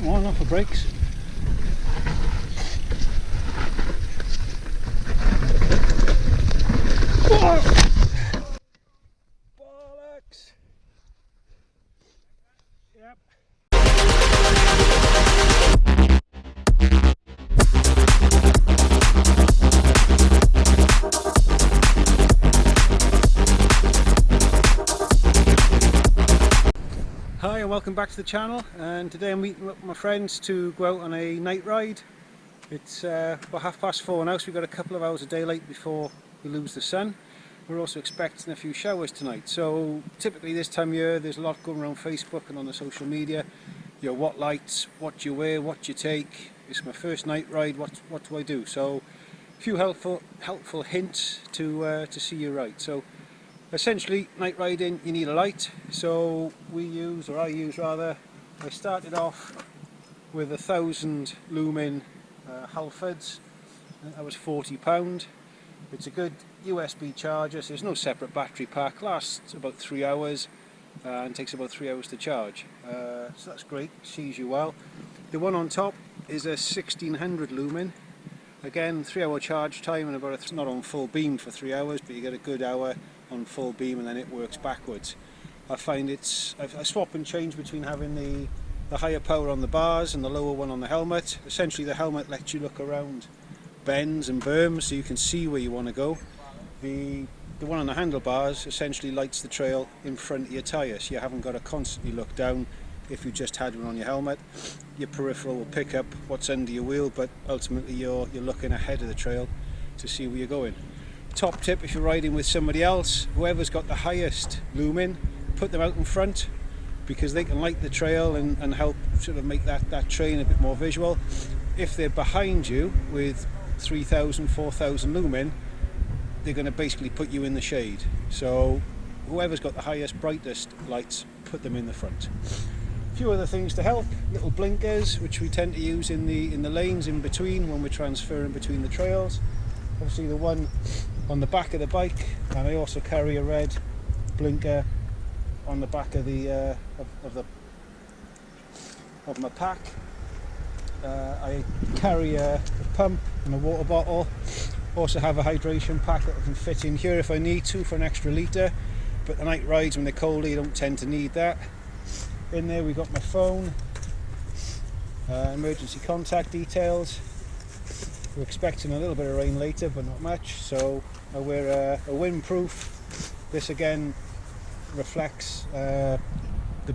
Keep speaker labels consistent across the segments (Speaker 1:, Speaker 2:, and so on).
Speaker 1: Come on, off the brakes. Bollocks! Yep. Hi and welcome back to the channel, and today I'm meeting up with my friends to go out on a night ride. It's about 4:30 now, so we've got a couple of hours of daylight before we lose the sun. We're also expecting a few showers tonight, so typically this time of year there's a lot going around Facebook and on the social media. You know, what lights, what you wear, what you take. It's my first night ride, what do I do? So a few helpful hints to see you right. So essentially, night riding, you need a light. So I started off with 1,000 lumen Halfords. I think that was £40. It's a good USB charger, so there's no separate battery pack. Lasts about 3 hours and takes about 3 hours to charge. So that's great, sees you well. The one on top is a 1600 lumen. Again, 3 hour charge time and it's not on full beam for 3 hours, but you get a good hour on full beam and then it works backwards. I find I swap and change between having the higher power on the bars and the lower one on the helmet. Essentially the helmet lets you look around bends and berms so you can see where you want to go. The one on the handlebars essentially lights the trail in front of your tyre, so you haven't got to constantly look down. If you just had one on your helmet, your peripheral will pick up what's under your wheel, but ultimately you're looking ahead of the trail to see where you're going. Top tip, if you're riding with somebody else, whoever's got the highest lumen, put them out in front, because they can light the trail and help sort of make that train a bit more visual. If they're behind you with 3,000, 4,000 lumen, they're going to basically put you in the shade. So whoever's got the highest, brightest lights, put them in the front. A few other things to help: little blinkers, which we tend to use in the lanes in between when we're transferring between the trails. Obviously the one on the back of the bike, and I also carry a red blinker on the back of the of my pack. I carry a pump and a water bottle. Also have a hydration pack that I can fit in here if I need to for an extra litre, but the night rides when they're colder you don't tend to need that. In there we've got my phone, emergency contact details. We're expecting a little bit of rain later, but not much, so I wear a windproof. This again reflects the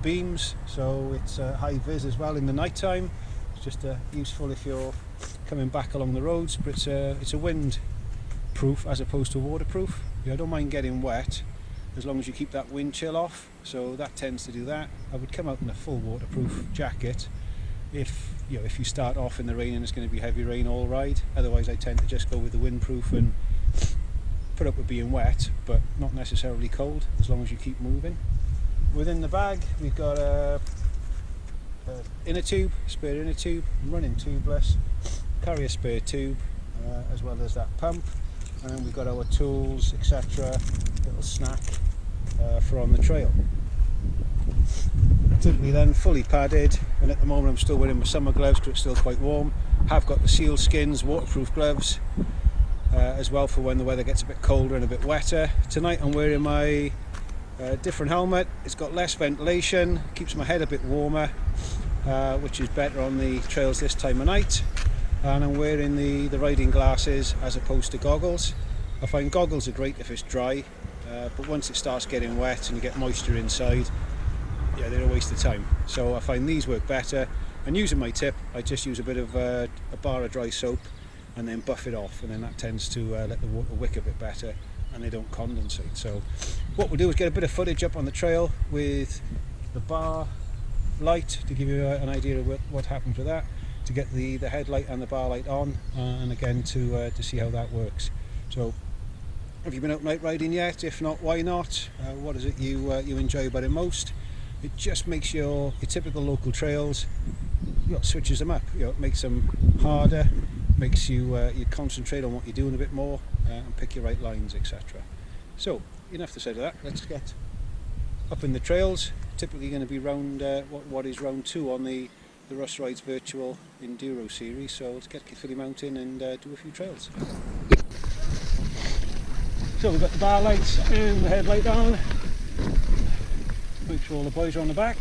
Speaker 1: beams, so it's high vis as well in the night time. It's just useful if you're coming back along the roads, but it's a wind proof as opposed to waterproof. I don't mind getting wet as long as you keep that wind chill off, so that tends to do that. I would come out in a full waterproof jacket if you start off in the rain and it's going to be heavy rain all ride. Otherwise I tend to just go with the windproof and put up with being wet but not necessarily cold, as long as you keep moving. Within the bag we've got a inner tube, spare inner tube. I'm running tubeless, carry a spare tube as well as that pump, and then we've got our tools, etc., little snack for on the trail. Typically then fully padded, and at the moment I'm still wearing my summer gloves because it's still quite warm. Have got the seal skins waterproof gloves as well for when the weather gets a bit colder and a bit wetter. Tonight I'm wearing my different helmet. It's got less ventilation, keeps my head a bit warmer, which is better on the trails this time of night. And I'm wearing the riding glasses as opposed to goggles. I find goggles are great if it's dry, but once it starts getting wet and you get moisture inside, yeah, they're a waste of time. So I find these work better, and using my tip, I just use a bit of a bar of dry soap and then buff it off, and then that tends to let the water wick a bit better and they don't condensate. So what we'll do is get a bit of footage up on the trail with the bar light to give you an idea of what happens with that, to get the headlight and the bar light on, and again to see how that works. So have you been out night riding yet? If not, why not? What is it you enjoy about it most? It just makes your typical local trails, switches them up. It makes them harder, makes you concentrate on what you're doing a bit more, and pick your right lines, etc. So enough to say to that. Let's get up in the trails. Typically going to be round what is round 2 on the the Russ Rides Virtual Enduro series, so let's get Caerphilly Mountain and do a few trails. So we've got the bar lights and the headlight on. Make sure all the boys are on the back.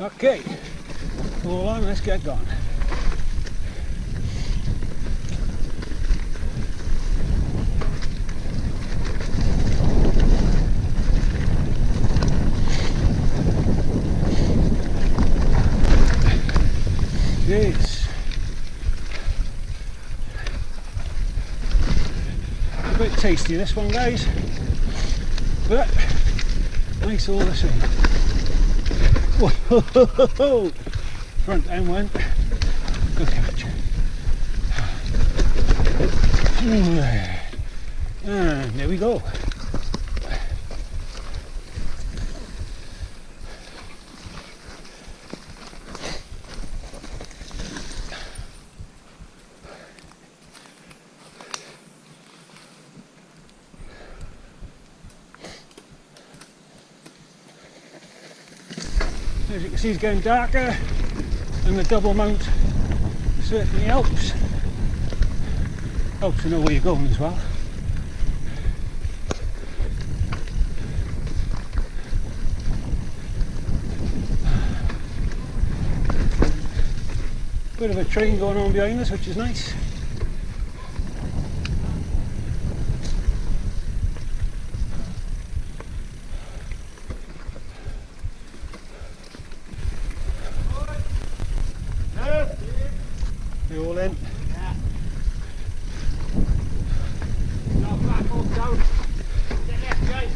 Speaker 1: Okay, all on, let's get going. Yes. A bit tasty this one, guys, but nice all the same. Whoa! Front end went. Good catch. And there we go. As you can see, it's getting darker, and the double mount certainly helps. Helps to know where you're going as well. Bit of a train going on behind us, which is nice. You all in? Yeah. No, back off down. Get left, guys.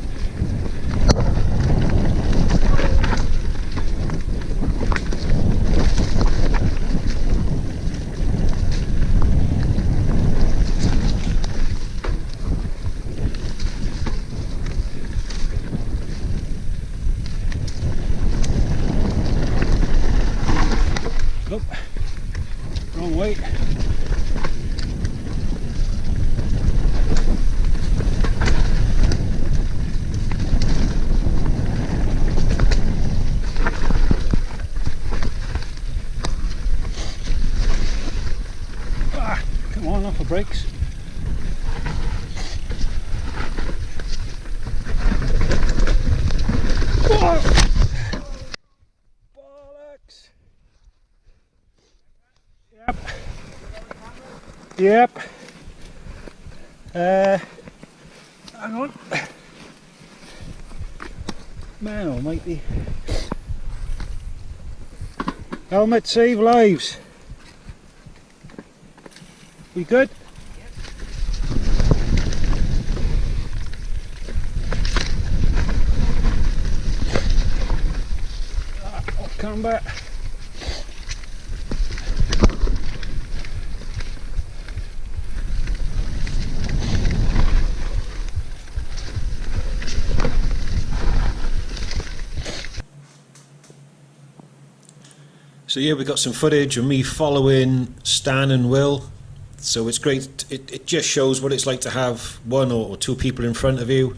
Speaker 1: Nope. Wrong way. Ah, come on, off the brakes. Oh! Bollocks! Yep. Yep. Hang on. Man almighty. Helmet save lives. We good? Yep. Off combat. So yeah, we got some footage of me following Stan and Will. So it's great. It just shows what it's like to have one or two people in front of you.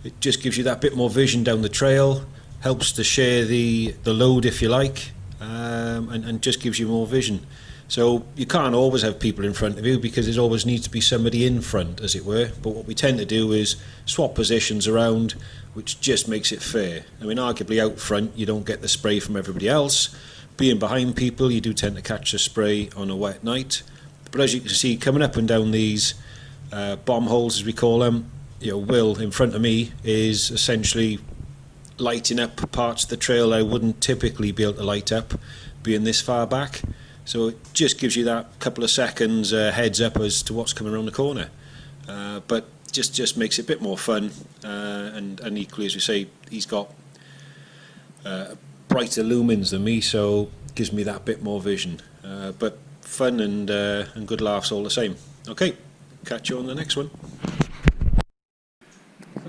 Speaker 1: It just gives you that bit more vision down the trail, helps to share the load if you like, and just gives you more vision. So you can't always have people in front of you because there always needs to be somebody in front, as it were. But what we tend to do is swap positions around, which just makes it fair. I mean, arguably out front you don't get the spray from everybody else. Being behind people, you do tend to catch the spray on a wet night. But as you can see, coming up and down these bomb holes, as we call them, you know, Will in front of me is essentially lighting up parts of the trail I wouldn't typically be able to light up, being this far back. So it just gives you that couple of seconds heads up as to what's coming around the corner. But just makes it a bit more fun, and equally, as we say, he's got brighter lumens than me, so gives me that bit more vision. But fun and good laughs all the same. Okay, catch you on the next one.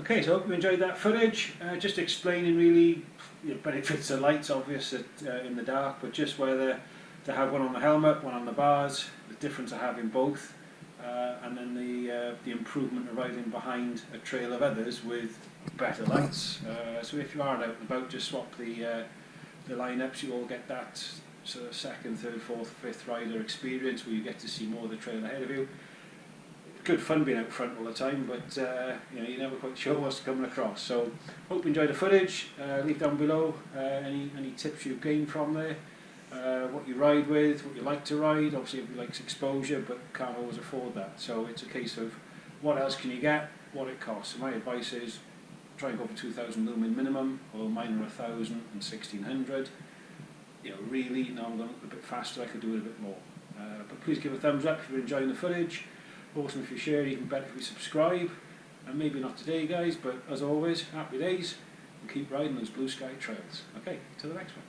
Speaker 1: Okay, so I hope you enjoyed that footage. Just explaining really the benefits of lights, obvious in the dark, but just whether to have one on the helmet, one on the bars, the difference of having both, and then the improvement of riding behind a trail of others with better lights. So if you are out and about, just swap the lineups. You all get that sort of second, third, fourth, fifth rider experience where you get to see more of the trail ahead of you. Good fun being out front all the time, but you know, you're never quite sure what's coming across. So hope you enjoy the footage. Leave down below any tips you've gained from there, what you ride with, what you like to ride. Obviously everybody likes exposure, but can't always afford that. So it's a case of what else can you get, what it costs. So my advice is try and go for 2,000 lumen minimum, although mine are 1,000 and 1,600. You know, really, now I'm going a bit faster, I could do it a bit more. But please give a thumbs up if you're enjoying the footage. Awesome if you share, even better if you subscribe. And maybe not today, guys, but as always, happy days, and keep riding those blue sky trails. Okay, to the next one.